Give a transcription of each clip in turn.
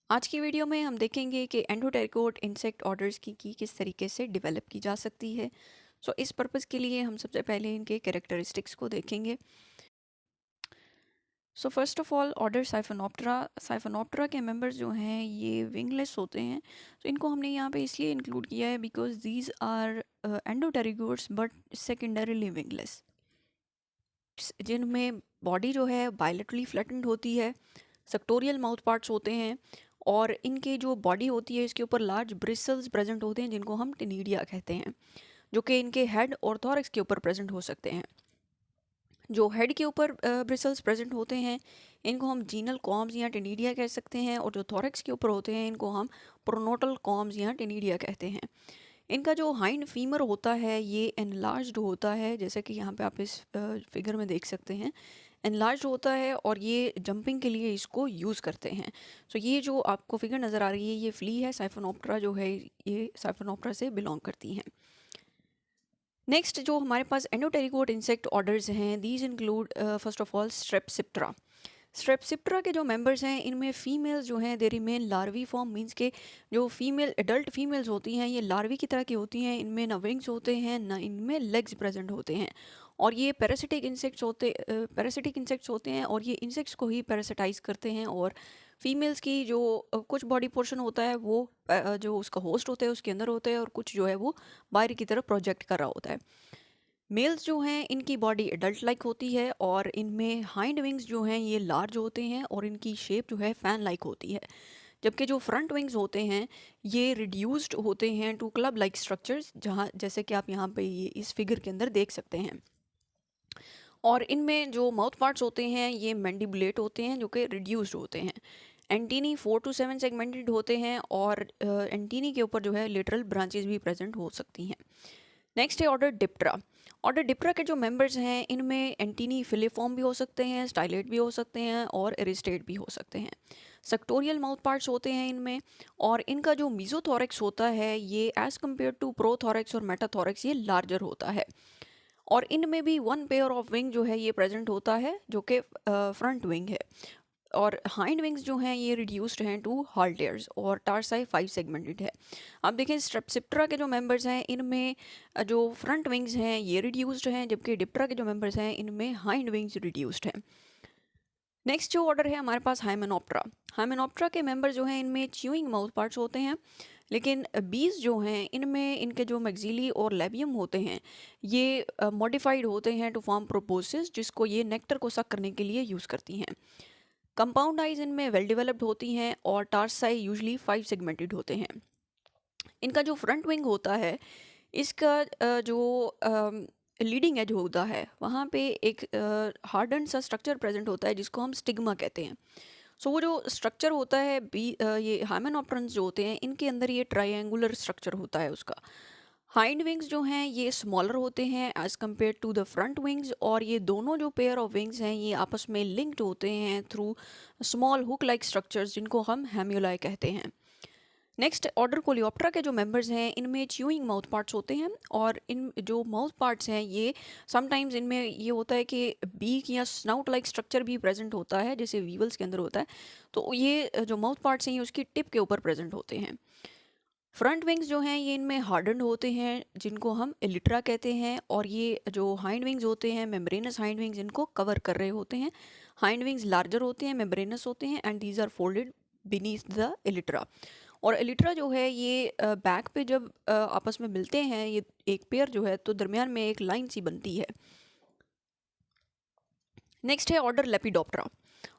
आज की वीडियो में हम देखेंगे कि एंडोटेरिकोट इंसेक्ट ऑर्डर्स की किस तरीके से डेवलप की जा सकती है। सो इस पर्पस के लिए हम सबसे पहले इनके कैरेक्टरिस्टिक्स को देखेंगे। So first of all order siphonaptera के मेंबर्स जो हैं ये विंगलेस होते हैं। तो इनको हमने यहाँ पे इसलिए इंक्लूड किया है because these are endopterygotes but secondarily wingless, जिनमें बॉडी जो है बायलेटरली फ्लैटेंड होती है, सेक्टोरियल माउथ पार्ट्स होते हैं और इनके जो बॉडी होती है इसके ऊपर लार्ज ब्रिसल्स प्रेजेंट होते हैं जिनको हम टिनिडिया कहते हैं, जो कि इनके हेड और थॉरक्स के ऊपर प्रेजेंट हो सकते हैं। जो हेड के ऊपर ब्रिसल्स प्रेजेंट होते हैं इनको हम जीनल कॉम्स या टिनिडिया कह सकते हैं, और जो थॉरक्स के ऊपर होते हैं इनको हम प्रोनोटल कॉम्स या टिनिडिया कहते हैं। इनका जो हाइंड फीमर होता है ये एनलार्ज्ड होता है, जैसे कि यहाँ पे आप इस फिगर में देख सकते हैं, एनलार्ज होता है और ये जंपिंग के लिए इसको यूज़ करते हैं। सो ये जो आपको फिगर नज़र आ रही है ये फ्ली है, साइफोनॉप्टरा जो है ये साइफोनॉप्टरा से बिलोंग करती हैं। नेक्स्ट जो हमारे पास एंडोटेरिकोट इंसेक्ट ऑर्डर्स हैं these include first of all strepsiptera. Strepsiptera के जो मेंबर्स हैं इनमें फीमेल्स जो हैं they remain larviform, means के जो फीमेल एडल्ट फीमेल्स होती हैं ये लार्वी की तरह की होती हैं, इनमें ना विंग्स होते हैं ना इनमें लेग्स प्रेजेंट होते हैं, और ये पैरासिटिक इंसेक्ट्स होते हैं और ये इंसेक्ट्स को ही पैरासिटाइज करते हैं। और फीमेल्स की जो कुछ बॉडी पोर्शन होता है वो जो उसका होस्ट होता है उसके अंदर होता है और कुछ जो है वो बाहर की तरफ प्रोजेक्ट कर रहा होता है। मेल्स जो हैं इनकी बॉडी एडल्ट लाइक होती है और इनमें हाइंड विंग्स जो हैं ये लार्ज होते हैं और इनकी शेप जो है फैन लाइक होती है, जबकि जो फ्रंट विंग्स होते हैं ये रिड्यूस्ड होते हैं टू क्लब लाइक स्ट्रक्चर्स, जहाँ जैसे कि आप यहाँ पे ये इस फिगर के अंदर देख सकते हैं। और इनमें जो माउथ पार्ट्स होते हैं ये मैंडिबुलेट होते हैं जो कि रिड्यूस्ड होते हैं। एंटीनी 4 to 7 सेगमेंटेड होते हैं और एंटीनी के ऊपर जो है लिटरल ब्रांचेस भी प्रेजेंट हो सकती हैं। नेक्स्ट है ऑर्डर डिप्टरा। ऑर्डर डिप्टरा के जो मेंबर्स हैं इनमें एंटीनी फिलिफॉर्म भी हो सकते हैं, स्टाइलेट भी हो सकते हैं और एरिस्टेट भी हो सकते हैं। सेक्टोरियल माउथ पार्ट्स होते हैं इनमें, और इनका जो मीजोथोरैक्स होता है ये एज़ कम्पेयर टू प्रोथोरैक्स और मेटाथोरैक्स ये लार्जर होता है, और इनमें भी वन पेयर ऑफ विंग जो है ये प्रेजेंट होता है जो कि फ्रंट विंग है, और हाइंड विंग्स जो हैं ये रिड्यूस्ड हैं टू हाल्टेयर्स, और टारसाई 5 सेगमेंटेड है। आप देखें स्ट्रेप्सिप्टरा के जो मेंबर्स हैं इनमें जो फ्रंट विंग्स हैं ये रिड्यूस्ड हैं, जबकि डिप्टरा के जो मेंबर्स हैं इनमें हाइंड विंग्स रिड्यूस्ड हैं। नेक्स्ट जो ऑर्डर है हमारे पास हाइमेनोप्टरा। हाइमेनोप्टरा के मेंबर जो हैं इनमें च्यूइंग माउथ पार्ट्स होते हैं, लेकिन बीज जो हैं इनमें इनके जो मैक्सिली और लेबियम होते हैं ये मॉडिफाइड होते हैं टू फॉर्म प्रोपोसिस, जिसको ये नेक्टर को सक करने के लिए यूज़ करती हैं। कंपाउंड आइज इनमें वेल डेवलप्ड होती हैं और टार्साई यूजली 5 सेगमेंटेड होते हैं। इनका जो फ्रंट विंग होता है इसका जो लीडिंग एज होता है वहाँ पे एक हार्डन सा स्ट्रक्चर प्रेजेंट होता है जिसको हम स्टिग्मा कहते हैं। सो वो जो स्ट्रक्चर होता है ये हाइमेनॉप्टरन्स जो होते हैं इनके अंदर ये ट्रायंगुलर स्ट्रक्चर होता है उसका। हाइंड विंग्स जो हैं ये स्मॉलर होते हैं as compare to the front wings, और ये दोनों जो पेयर ऑफ विंग्स हैं ये आपस में लिंक्ड होते हैं through small hook like structures जिनको हम हेम्यूलाई कहते हैं। नेक्स्ट ऑर्डर कोलियोप्टरा के जो मेंबर्स हैं इनमें च्यूइंग माउथ पार्ट्स होते हैं, और इन जो माउथ पार्ट्स हैं ये समटाइम्स इनमें ये होता है कि बीक या स्नाउट लाइक स्ट्रक्चर भी प्रेजेंट होता है जैसे वीवल्स के अंदर होता है। तो ये जो माउथ पार्ट्स हैं ये उसकी टिप के ऊपर प्रेजेंट होते हैं। फ्रंट विंग्स जो हैं ये इनमें हार्डन्ड होते हैं जिनको हम एलिट्रा कहते हैं, और ये जो हाइंड विंग्स होते हैं मेम्ब्रेनस हाइंड विंग्स इनको कवर कर रहे होते हैं। हाइंड विंग्स लार्जर होते हैं, मेम्ब्रेनस होते हैं, and these are folded beneath the elytra. और एलिट्रा जो है ये बैक पे जब आपस में मिलते हैं ये एक पेयर जो है तो दरमियान में एक लाइन सी बनती है। नेक्स्ट है ऑर्डर लेपिडोप्टरा।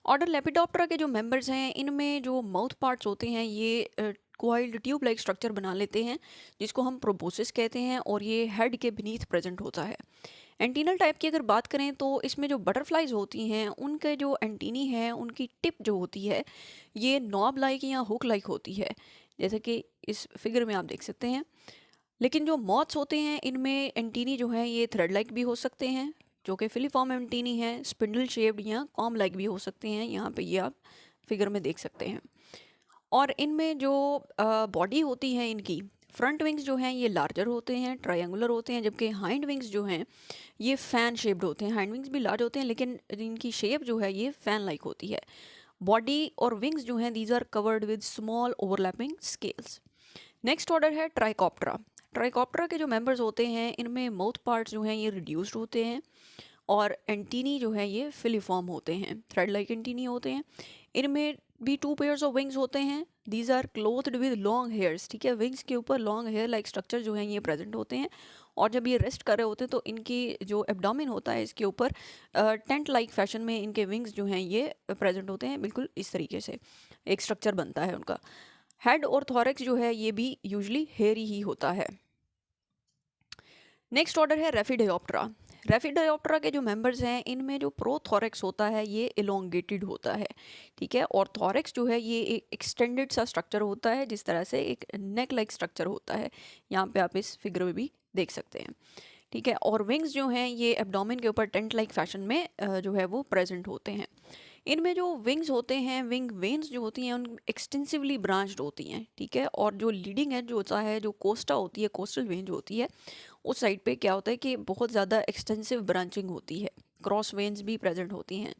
ऑर्डर लेपिडोप्टरा के जो मेंबर्स हैं इनमें जो माउथ पार्ट्स होते हैं ये कोइल्ड ट्यूब लाइक स्ट्रक्चर बना लेते हैं जिसको हम प्रोबोसिस कहते हैं, और ये हेड के बीनीथ प्रेजेंट होता है। एंटीनल टाइप की अगर बात करें तो इसमें जो बटरफ्लाइज होती हैं उनके जो एंटीनी है उनकी टिप जो होती है ये नॉब लाइक या हुक लाइक होती है, जैसे कि इस फिगर में आप देख सकते हैं। लेकिन जो मॉथ्स होते हैं इनमें एंटीनी जो है ये थ्रेड लाइक भी हो सकते हैं, जो कि फिलीफॉर्म एंटीनी है, स्पिंडल शेप्ड या कॉम लाइक भी हो सकते हैं, यहाँ पे ये आप फिगर में देख सकते हैं। और इनमें जो बॉडी होती है इनकी फ्रंट विंग्स जो हैं ये लार्जर होते हैं, ट्रायंगुलर होते हैं, जबकि हाइंड विंग्स जो हैं ये फैन शेप्ड होते हैं। हाइंड विंग्स भी लार्ज होते हैं लेकिन इनकी शेप जो है ये फैन लाइक होती है। बॉडी और विंग्स जो हैं these are covered with small overlapping scales. Next order है ट्राइकॉप्टरा। ट्राइकॉप्टरा के जो मेंबर्स होते हैं इनमें माउथ पार्ट्स जो हैं ये रिड्यूस्ड होते हैं और एंटीनी जो है ये फिलीफॉर्म होते हैं, थ्रेड लाइक एंटीनी होते हैं। इनमें भी 2 पेयर्स ऑफ विंग्स होते हैं, these are clothed with long hairs, ठीक है। विंग्स के ऊपर लॉन्ग हेयर लाइक स्ट्रक्चर जो हैं ये प्रेजेंट होते हैं और जब ये रेस्ट कर रहे होते हैं तो इनकी जो एब्डोमेन होता है इसके ऊपर टेंट लाइक फैशन में इनके विंग्स जो हैं ये प्रेजेंट होते हैं, बिल्कुल इस तरीके से एक स्ट्रक्चर बनता है उनका। हेड और थॉरैक्स जो है ये भी यूजली हेयरी ही होता है। नेक्स्ट ऑर्डर है रेफिडियोप्टरा। रेफिडियोप्टरा के जो मेंबर्स हैं इनमें जो प्रोथोरैक्स होता है ये इलोंगेटेड होता है, ठीक है, और थोरैक्स जो है ये एक एक्सटेंडेड सा स्ट्रक्चर होता है, जिस तरह से एक नेक लाइक स्ट्रक्चर होता है, यहाँ पे आप इस फिगर में भी देख सकते हैं, ठीक है। और विंग्स जो हैं ये एब्डोमेन के ऊपर टेंट लाइक फैशन में जो है वो प्रेजेंट होते हैं। इनमें जो विंग्स होते हैं, विंग वेन्स जो होती हैं उन एक्सटेंसिवली ब्रांच्ड होती हैं, ठीक है, और जो लीडिंग एज जो होता है, जो कोस्टा होती है, कोस्टल वेन जो होती है, उस साइड पे क्या होता है कि बहुत ज़्यादा एक्सटेंसिव ब्रांचिंग होती है, क्रॉस वेन्स भी प्रेजेंट होती हैं।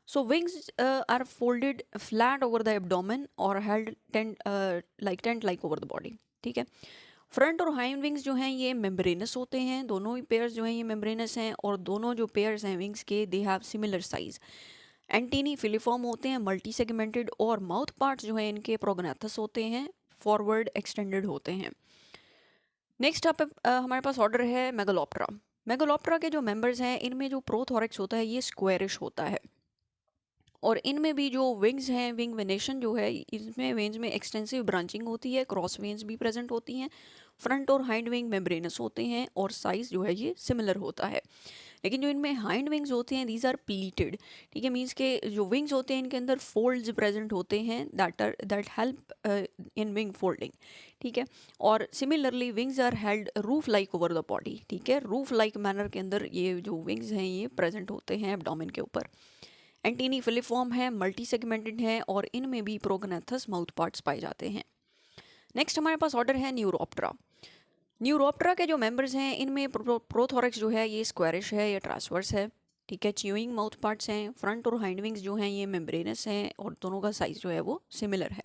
So wings are folded flat over the abdomen और held tent like over the body, ठीक है। फ्रंट और हाइंड विंग्स जो हैं ये मेम्ब्रेनस होते हैं, दोनों ही पेयर्स जो हैं ये मेम्ब्रेनस हैं और दोनों जो पेयर्स हैं विंग्स के they have similar size. Antennae filiform होते हैं, मल्टी सेगमेंटेड, और माउथ पार्ट्स जो हैं इनके प्रोग्नेथस होते हैं, फॉरवर्ड एक्सटेंडेड होते हैं। नेक्स्ट आप हमारे पास ऑर्डर है मेगालोप्टरा। मेगालोप्टरा के जो मेंबर्स हैं इनमें जो प्रोथोरैक्स होता है ये स्क्वायरिश होता है और इनमें भी जो विंग्स हैं, विंग वेनेशन जो है इसमें वेन्स में एक्सटेंसिव ब्रांचिंग होती है, क्रॉस वेन्स भी प्रेजेंट होती हैं, फ्रंट और हाइंड विंग मेम्ब्रेनस होते हैं और साइज जो है ये सिमिलर होता है। लेकिन जो इनमें हाइंड विंग्स होते हैं दीज आर प्लीटेड, ठीक है, मीन्स के जो विंग्स होते हैं इनके अंदर फोल्ड्स प्रेजेंट होते हैं that help in wing folding, ठीक है। और similarly wings are held roof like over the body, ठीक है, रूफ लाइक मैनर के अंदर ये जो विंग्स हैं ये प्रेजेंट होते हैं एब्डोमेन के ऊपर। एंटीनी फिलीफॉर्म है, मल्टी सेगमेंटेड है और इनमें भी प्रोग्नेथस माउथ पार्ट्स पाए जाते हैं। नेक्स्ट हमारे पास ऑर्डर है न्यूरोप्टरा। न्यूरोप्टरा के जो मेंबर्स हैं इनमें प्रोथोरैक्स जो है ये स्क्वायरिश है या ट्रांसवर्स है, ठीक है, च्यूइंग माउथ पार्ट्स हैं, फ्रंट और हाइंड विंग्स जो हैं ये मेम्ब्रेनस हैं और दोनों का साइज जो है वो सिमिलर है।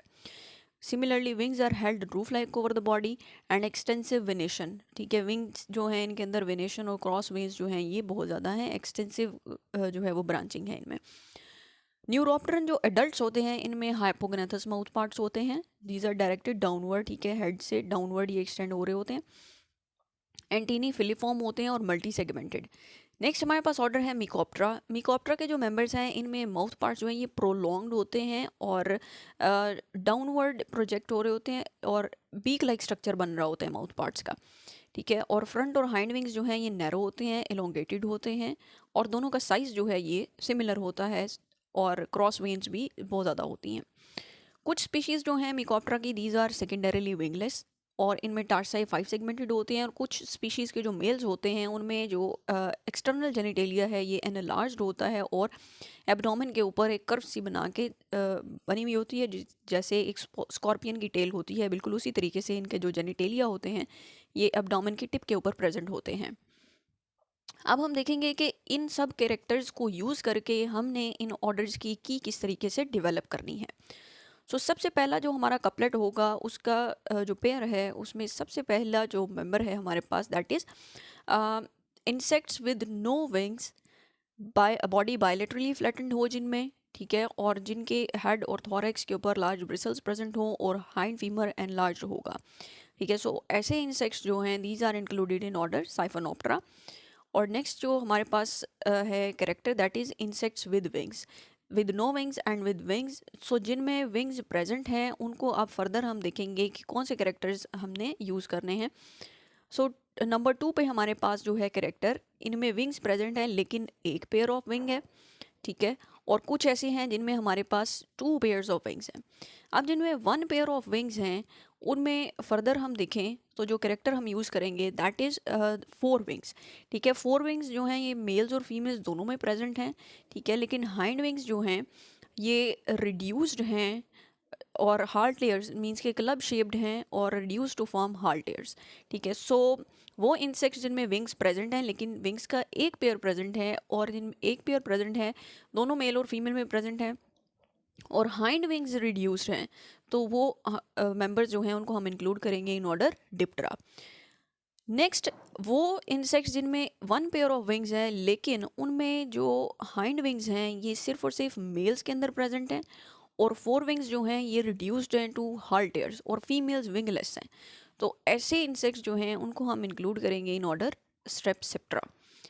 Similarly wings are held roof like over the body and extensive venation, ठीक है, विंग्स जो हैं इनके अंदर वेनेशन और क्रॉस विंग्स जो हैं ये बहुत ज़्यादा हैं, एक्सटेंसिव जो है वो ब्रांचिंग है इनमें। न्यूरोप्टरन जो एडल्ट्स होते हैं इनमें हाइपोग्नेथस माउथ पार्ट्स होते हैं, दीज आर डायरेक्टेड डाउनवर्ड, ठीक है, हेड से डाउनवर्ड ये एक्सटेंड हो रहे होते हैं। एंटीनी फिलीफॉर्म होते हैं और मल्टी सेगमेंटेड। नेक्स्ट हमारे पास ऑर्डर है मिकोप्टरा। मिकोप्टरा के जो मेंबर्स हैं इनमें माउथ पार्ट्स जो हैं ये प्रोलॉन्ग्ड होते हैं और डाउनवर्ड प्रोजेक्ट हो रहे होते हैं और बीक लाइक स्ट्रक्चर बन रहा होता है माउथ पार्ट्स का, ठीक है। और फ्रंट और हाइंड विंग्स जो हैं ये नैरो होते हैं, एलोंगेटेड होते हैं और दोनों का साइज जो है ये सिमिलर होता है और क्रॉस वेन्स भी बहुत ज़्यादा होती हैं। कुछ स्पीशीज़ जो हैं मिकोप्टरा की दीज आर सेकेंडरीली विंगलेस और इनमें टार्साई 5 सेगमेंटेड होते हैं और कुछ स्पीशीज़ के जो मेल्स होते हैं उनमें जो एक्सटर्नल जेनिटेलिया है ये एनालार्ज्ड होता है और एब्डोमेन के ऊपर एक कर्व सी बना के बनी हुई होती है, जैसे एक स्कॉर्पियन की टेल होती है, बिल्कुल उसी तरीके से इनके जो जेनिटेलिया होते हैं ये एब्डोमेन की टिप के ऊपर प्रेजेंट होते हैं। अब हम देखेंगे कि इन सब कैरेक्टर्स को यूज़ करके हमने इन ऑर्डर्स की किस तरीके से डेवलप करनी है। सो सबसे पहला जो हमारा कपलेट होगा उसका जो पेयर है उसमें सबसे पहला जो मेंबर है हमारे पास that is insects with no wings, body bilaterally flattened हो जिनमें, ठीक है, और जिनके हेड और थोरैक्स के ऊपर लार्ज ब्रिसल्स प्रेजेंट हो और हाइंड फीमर एनलार्ज होगा, ठीक है। सो ऐसे इंसेक्ट्स जो हैं these are included in order siphonaptera. और नेक्स्ट जो हमारे पास है character that is insects with wings, with no wings and with wings. So जिनमें विंग्स प्रेजेंट हैं उनको अब फर्दर हम देखेंगे कि कौन से कैरेक्टर्स हमने यूज़ करने हैं। सो नंबर 2 पे हमारे पास जो है कैरेक्टर इनमें विंग्स प्रेजेंट हैं लेकिन एक पेयर ऑफ विंग है, ठीक है, और कुछ ऐसे हैं जिनमें हमारे पास 2 पेयर्स ऑफ विंग्स हैं। अब जिनमें 1 पेयर ऑफ विंग्स हैं उनमें फर्दर हम देखें तो जो कैरेक्टर हम यूज़ करेंगे दैट इज़ 4 विंग्स, ठीक है। 4 विंग्स जो हैं ये मेल्स और फीमेल्स दोनों में प्रेजेंट हैं, ठीक है, लेकिन हाइंड विंग्स जो हैं ये रिड्यूस्ड हैं और हार्ट लेयर्स मीन्स के क्लब शेप्ड हैं और reduce to form halteres, ठीक है। सो वो इंसेक्ट्स जिनमें विंग्स प्रेजेंट हैं लेकिन विंग्स का एक पेयर प्रेजेंट है और जिन एक पेयर प्रेजेंट है दोनों मेल और फीमेल में प्रेजेंट है, और हाइंड विंग्स रिड्यूस्ड हैं, तो वो मेंबर्स जो हैं उनको हम इंक्लूड करेंगे इन ऑर्डर डिप्टेरा। नेक्स्ट वो इंसेक्ट्स जिनमें वन पेयर ऑफ विंग्स है लेकिन उनमें जो हाइंड विंग्स हैं ये सिर्फ और सिर्फ मेल्स के अंदर प्रेजेंट हैं, और फोर विंग्स जो हैं ये रिड्यूस्ड हैं टू हाल्टेयर्स, और फीमेल्स विंगलेस हैं। तो ऐसे इंसेक्ट्स जो हैं उनको हम इंक्लूड करेंगे इन ऑर्डर स्ट्रेप्सेप्ट्रा।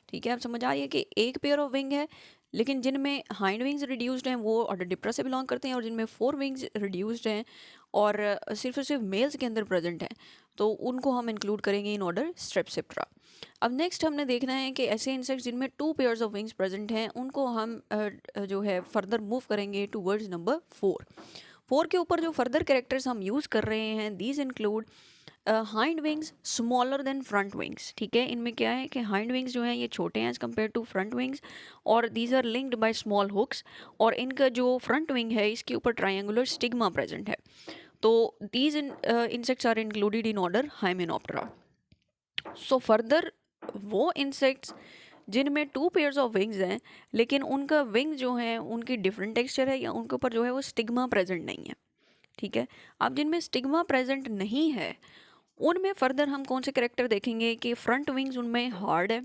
ठीक है, आप समझ आ रही है कि एक पेयर ऑफ विंग है लेकिन जिनमें हाइंड विंग्स रिड्यूस्ड हैं वो ऑर्डर डिप्टेरा से बिलोंग करते हैं, और जिनमें फोर विंग्स रिड्यूस्ड हैं और सिर्फ और सिर्फ मेल्स के अंदर प्रेजेंट हैं तो उनको हम इंक्लूड करेंगे इन ऑर्डर स्ट्रेप्सेप्ट्रा। अब नेक्स्ट हमने देखना है कि ऐसे इंसेक्ट्स जिनमें two pairs of wings present हैं उनको हम जो है फर्दर मूव करेंगे टूवर्ड्स नंबर 4। 4 के ऊपर जो फर्दर कैरेक्टर्स हम यूज़ कर रहे हैं these include hind wings smaller than front wings. ठीक है, इनमें क्या है कि हाइंड विंग्स जो हैं ये छोटे हैं as compare to front wings, और these are linked by small hooks, और इनका जो फ्रंट विंग है इसके ऊपर ट्रायंगुलर स्टिग्मा प्रेजेंट है। तो these insects are included in order Hymenoptera. So further वो इंसेक्ट्स जिनमें टू पेयर्स ऑफ विंग्स हैं लेकिन उनका विंग जो है उनकी डिफरेंट टेक्सचर है या उनके ऊपर जो है वो स्टिग्मा प्रेजेंट नहीं है। ठीक है, अब जिनमें स्टिग्मा प्रेजेंट नहीं है उनमें फर्दर हम कौन से करेक्टर देखेंगे कि फ्रंट विंग्स उनमें हार्ड है,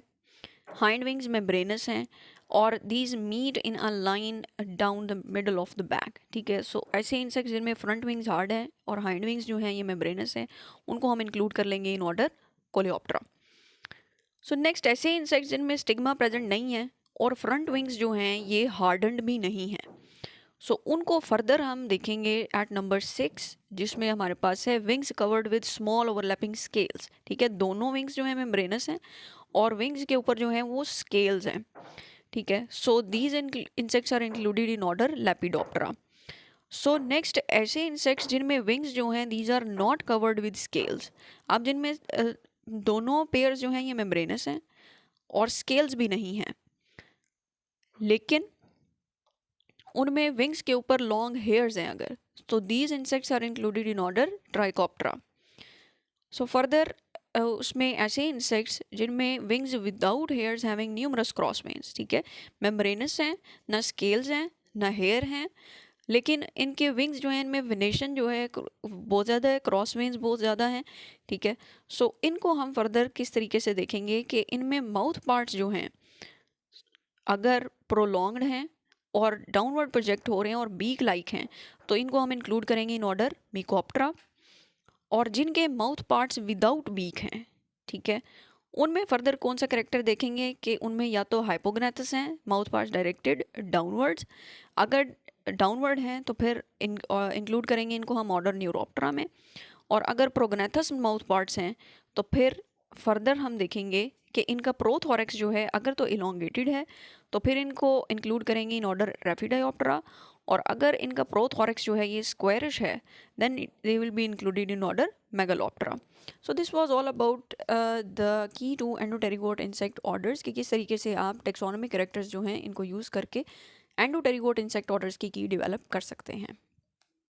हाइंड विंग्स मेम्ब्रेनस हैं, और these meet in a line down the middle of the back. ठीक है, सो ऐसे इंसेक्ट्स जिनमें फ्रंट विंग्स हार्ड हैं और हाइंड विंग्स जो हैं ये मेम्ब्रेनस हैं उनको हम इंक्लूड कर लेंगे इन ऑर्डर कोलेओप्टेरा। सो नेक्स्ट ऐसे इंसेक्ट्स जिनमें स्टिग्मा प्रेजेंट नहीं है और फ्रंट विंग्स जो हैं ये हार्डन्ड भी नहीं हैं, सो उनको फर्दर हम देखेंगे एट नंबर 6 जिसमें हमारे पास है wings covered with small overlapping scales. ठीक है, दोनों विंग्स जो हैं मेम्ब्रेनस हैं और विंग्स के ऊपर जो हैं वो स्केल्स हैं। ठीक है, so these insects are included in order Lepidoptera. So next ऐसे इंसेक्ट्स जिनमें विंग्स जो हैं these are not covered with scales. अब जिनमें दोनों पेयर्स जो हैं ये मेम्ब्रेनस हैं और स्केल्स भी नहीं हैं लेकिन उनमें विंग्स के ऊपर लॉन्ग हेयर्स हैं अगर, तो these insects are included in order trichoptera. So further उसमें ऐसे इंसेक्ट्स जिनमें wings without hairs having numerous cross veins. ठीक है, मेम्ब्रेनस हैं, ना स्केल्स हैं ना हेयर हैं, लेकिन इनके विंग्स जो हैं इनमें वेनेशन जो है बहुत ज़्यादा है, क्रॉस वेन्स बहुत ज़्यादा हैं। ठीक है, सो इनको हम फर्दर किस तरीके से देखेंगे कि इनमें माउथ पार्ट्स जो हैं अगर प्रोलॉन्ग्ड हैं और डाउनवर्ड प्रोजेक्ट हो रहे हैं और बीक लाइक हैं तो इनको हम इंक्लूड करेंगे इन ऑर्डर मिकोप्टेरा। और जिनके माउथ पार्ट्स विदाउट बीक हैं, ठीक है, उनमें फर्दर कौन सा करेक्टर देखेंगे कि उनमें या तो हाइपोग्नेथस हैं, माउथ पार्ट्स डायरेक्टेड डाउनवर्ड्स, अगर डाउनवर्ड हैं तो फिर इंक्लूड करेंगे इनको हम ऑर्डर न्यूरोप्टेरा में, और अगर प्रोग्नेथस माउथ पार्ट्स हैं तो फिर फर्दर हम देखेंगे कि इनका प्रोथोरेक्स जो है अगर तो इलोंगेटेड है तो फिर इनको इंक्लूड करेंगे इन ऑर्डर रैफिडायोप्टेरा, और अगर इनका प्रोथोरेक्स जो है ये स्क्वायरिश है then they will be included in order megaloptera. So this was all about the key to endopterygote insect orders कि किस तरीके से आप टेक्सोनोमी कैरेक्टर्स जो हैं इनको यूज़ करके एंडोटेरिगोट इंसेक्ट ऑर्डर्स की डेवलप कर सकते हैं।